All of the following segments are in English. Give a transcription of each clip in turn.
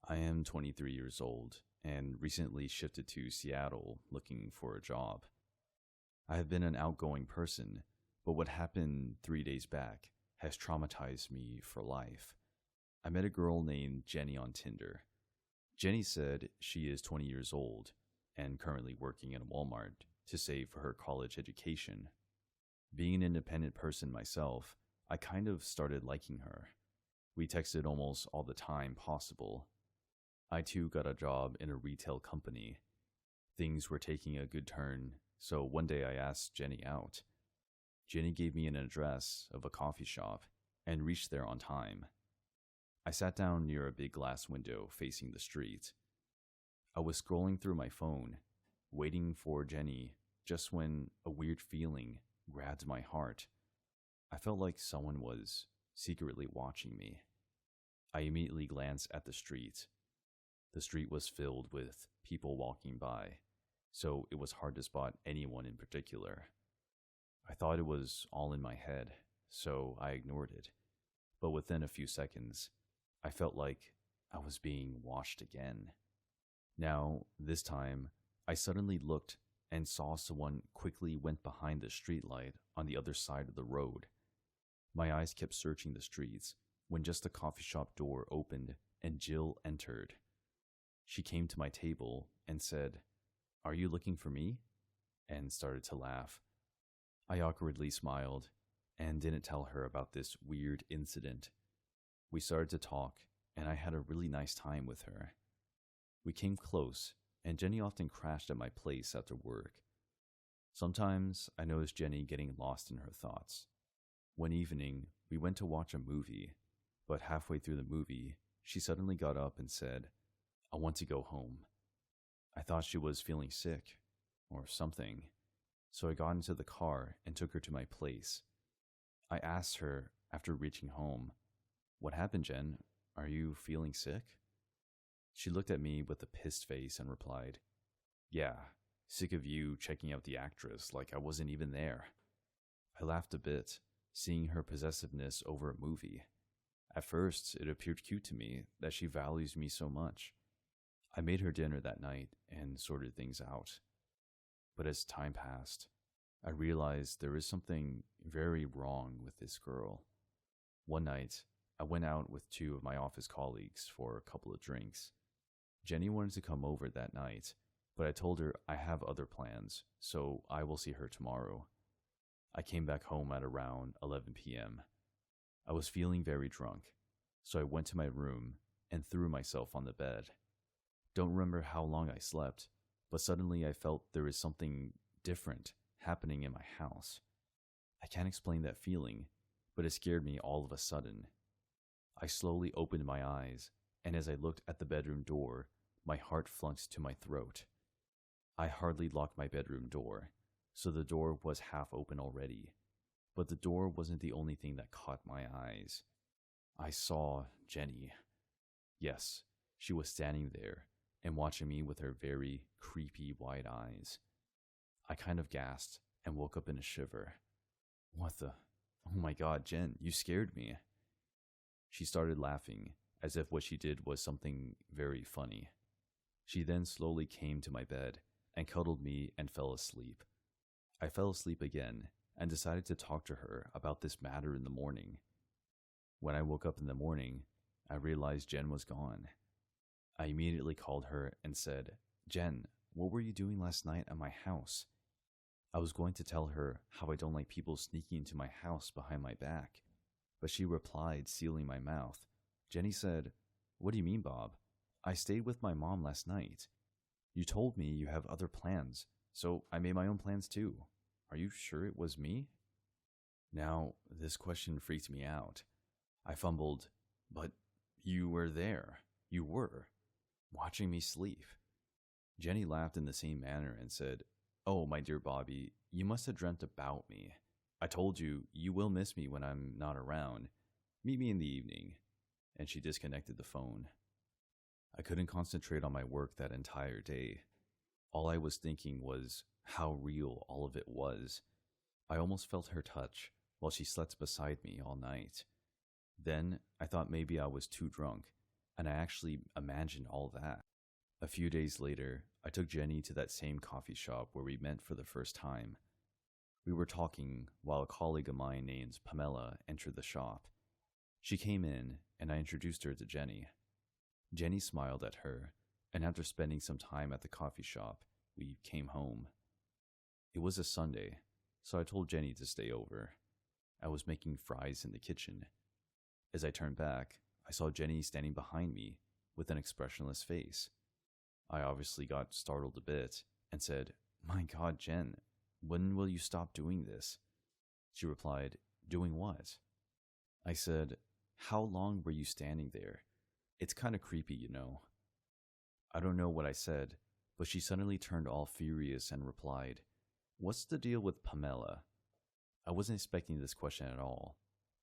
I am 23 years old and recently shifted to Seattle looking for a job. I have been an outgoing person, but what happened 3 days back has traumatized me for life. I met a girl named Jenny on Tinder. Jenny said she is 20 years old and currently working at Walmart to save for her college education. Being an independent person myself, I kind of started liking her. We texted almost all the time possible. I too got a job in a retail company. Things were taking a good turn, so one day I asked Jenny out. Jenny gave me an address of a coffee shop and reached there on time. I sat down near a big glass window facing the street. I was scrolling through my phone, waiting for Jenny, just when a weird feeling grabbed my heart. I felt like someone was secretly watching me. I immediately glanced at the street. The street was filled with people walking by, so it was hard to spot anyone in particular. I thought it was all in my head, so I ignored it. But within a few seconds, I felt like I was being watched again. Now, this time, I suddenly looked and saw someone quickly went behind the streetlight on the other side of the road. My eyes kept searching the streets when just the coffee shop door opened and Jill entered. She came to my table and said, "Are you looking for me?" and started to laugh. I awkwardly smiled and didn't tell her about this weird incident. We started to talk, and I had a really nice time with her. We came close, and Jenny often crashed at my place after work. Sometimes I noticed Jenny getting lost in her thoughts. One evening, we went to watch a movie, but halfway through the movie, she suddenly got up and said, "I want to go home." I thought she was feeling sick or something, so I got into the car and took her to my place. I asked her after reaching home, "What happened, Jen? Are you feeling sick?" She looked at me with a pissed face and replied, "Yeah, sick of you checking out the actress like I wasn't even there." I laughed a bit, seeing her possessiveness over a movie. At first, it appeared cute to me that she values me so much. I made her dinner that night and sorted things out. But as time passed, I realized there is something very wrong with this girl. One night, I went out with two of my office colleagues for a couple of drinks. Jenny wanted to come over that night, but I told her I have other plans, so I will see her tomorrow. I came back home at around 11 p.m. I was feeling very drunk, so I went to my room and threw myself on the bed. Don't remember how long I slept, but suddenly I felt there is something different happening in my house. I can't explain that feeling, but it scared me all of a sudden. I slowly opened my eyes, and as I looked at the bedroom door, my heart flunked to my throat. I hardly locked my bedroom door, so the door was half open already. But the door wasn't the only thing that caught my eyes. I saw Jenny. Yes, she was standing there and watching me with her very creepy wide eyes. I kind of gasped and woke up in a shiver. "What the? Oh my God, Jen, you scared me." She started laughing, as if what she did was something very funny. She then slowly came to my bed and cuddled me and fell asleep. I fell asleep again and decided to talk to her about this matter in the morning. When I woke up in the morning, I realized Jen was gone. I immediately called her and said, "Jen, what were you doing last night at my house?" I was going to tell her how I don't like people sneaking into my house behind my back, but she replied, sealing my mouth. Jenny said, "What do you mean, Bob? I stayed with my mom last night. You told me you have other plans, so I made my own plans too. Are you sure it was me?" Now, this question freaked me out. I fumbled, "But you were there. You were, watching me sleep." Jenny laughed in the same manner and said, "Oh, my dear Bobby, you must have dreamt about me. I told you, you will miss me when I'm not around. Meet me in the evening." And she disconnected the phone. I couldn't concentrate on my work that entire day. All I was thinking was how real all of it was. I almost felt her touch while she slept beside me all night. Then I thought maybe I was too drunk, and I actually imagined all that. A few days later, I took Jenny to that same coffee shop where we met for the first time. We were talking while a colleague of mine named Pamela entered the shop. She came in, and I introduced her to Jenny. Jenny smiled at her, and after spending some time at the coffee shop, we came home. It was a Sunday, so I told Jenny to stay over. I was making fries in the kitchen. As I turned back, I saw Jenny standing behind me with an expressionless face. I obviously got startled a bit and said, "My God, Jen, when will you stop doing this?" She replied, "Doing what?" I said, "How long were you standing there? It's kind of creepy, you know." I don't know what I said, but she suddenly turned all furious and replied, "What's the deal with Pamela?" I wasn't expecting this question at all,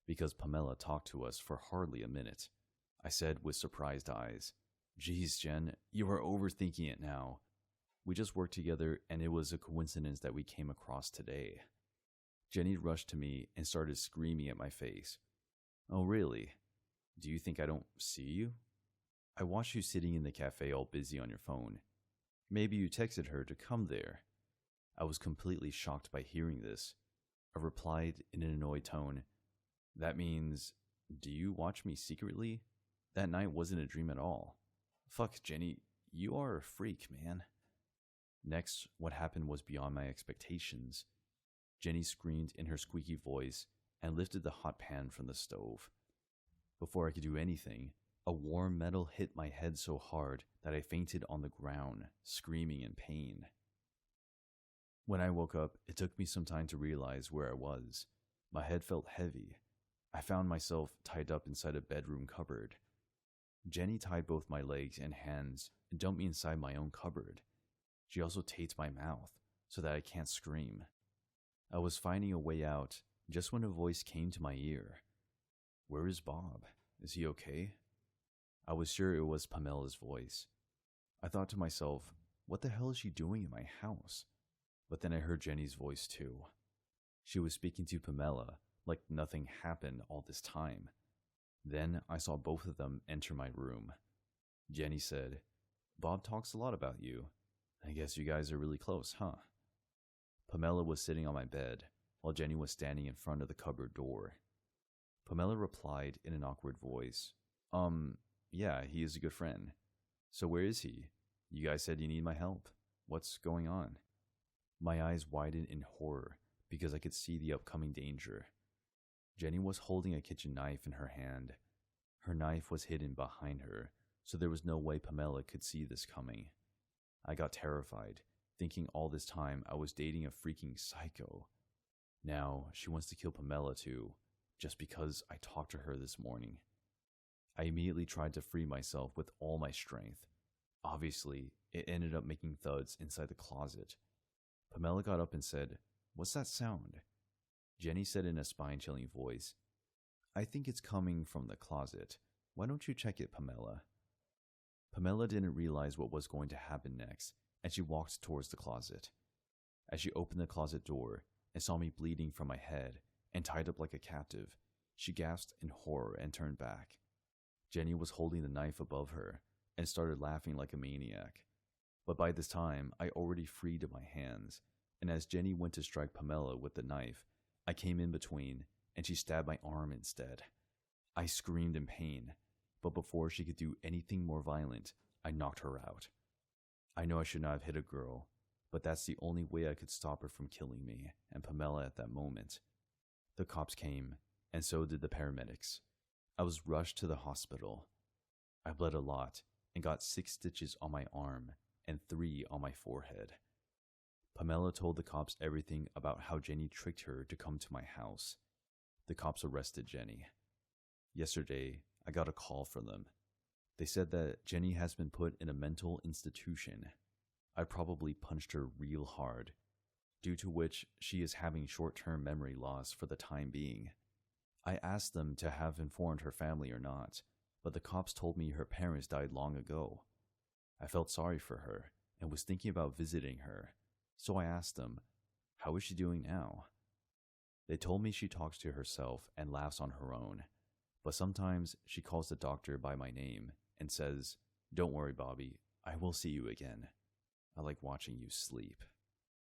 because Pamela talked to us for hardly a minute. I said with surprised eyes, "Geez, Jen, you are overthinking it now. We just worked together and it was a coincidence that we came across today." Jenny rushed to me and started screaming at my face. "Oh, really? Do you think I don't see you? I watched you sitting in the cafe all busy on your phone. Maybe you texted her to come there." I was completely shocked by hearing this. I replied in an annoyed tone, "That means, do you watch me secretly? That night wasn't a dream at all. Fuck, Jenny, you are a freak, man." Next, what happened was beyond my expectations. Jenny screamed in her squeaky voice and lifted the hot pan from the stove. Before I could do anything, a warm metal hit my head so hard that I fainted on the ground, screaming in pain. When I woke up, it took me some time to realize where I was. My head felt heavy. I found myself tied up inside a bedroom cupboard. Jenny tied both my legs and hands and dumped me inside my own cupboard. She also taped my mouth so that I can't scream. I was finding a way out just when a voice came to my ear. "Where is Bob? Is he okay?" I was sure it was Pamela's voice. I thought to myself, what the hell is she doing in my house? But then I heard Jenny's voice too. She was speaking to Pamela like nothing happened all this time. Then I saw both of them enter my room. Jenny said, "Bob talks a lot about you. I guess you guys are really close, huh?" Pamela was sitting on my bed, while Jenny was standing in front of the cupboard door. Pamela replied in an awkward voice, Yeah, he is a good friend. So where is he? You guys said you need my help. What's going on?" My eyes widened in horror because I could see the upcoming danger. Jenny was holding a kitchen knife in her hand. Her knife was hidden behind her, so there was no way Pamela could see this coming. I got terrified, thinking all this time I was dating a freaking psycho. Now she wants to kill Pamela too, just because I talked to her this morning. I immediately tried to free myself with all my strength. Obviously, it ended up making thuds inside the closet. Pamela got up and said, "What's that sound?" Jenny said in a spine-chilling voice, "I think it's coming from the closet. Why don't you check it, Pamela?" Pamela didn't realize what was going to happen next, and she walked towards the closet. As she opened the closet door and saw me bleeding from my head and tied up like a captive, she gasped in horror and turned back. Jenny was holding the knife above her and started laughing like a maniac. But by this time, I already freed my hands, and as Jenny went to strike Pamela with the knife, I came in between, and she stabbed my arm instead. I screamed in pain, but before she could do anything more violent, I knocked her out. I know I should not have hit a girl, but that's the only way I could stop her from killing me and Pamela at that moment. The cops came, and so did the paramedics. I was rushed to the hospital. I bled a lot and got 6 stitches on my arm and 3 on my forehead. Pamela told the cops everything about how Jenny tricked her to come to my house. The cops arrested Jenny. Yesterday, I got a call from them. They said that Jenny has been put in a mental institution. I probably punched her real hard, due to which she is having short-term memory loss for the time being. I asked them to have informed her family or not, but the cops told me her parents died long ago. I felt sorry for her and was thinking about visiting her, so I asked them, "How is she doing now?" They told me she talks to herself and laughs on her own, but sometimes she calls the doctor by my name and says, "Don't worry, Bobby, I will see you again. I like watching you sleep."